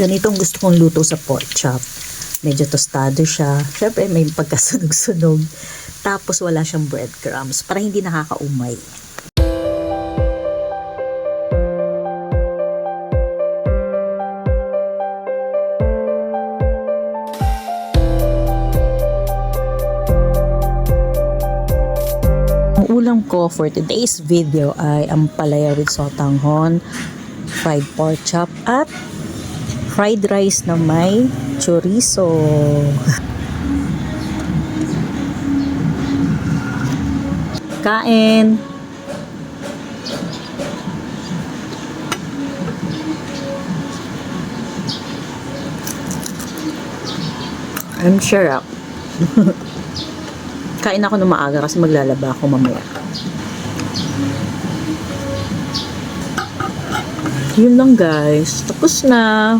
Ganitong gusto kong luto sa pork chop. Medyo tostado siya. Syempre may pagkasunog-sunog. Tapos wala siyang breadcrumbs para hindi nakakaumay. Ang ulam ko for today's video ay ampalaya with sotanghon, fried pork chop at fried rice na may chorizo. Kain! I'm sure. Kain ako ng maaga kasi maglalaba ako mamaya. Yun lang guys. Tapos na.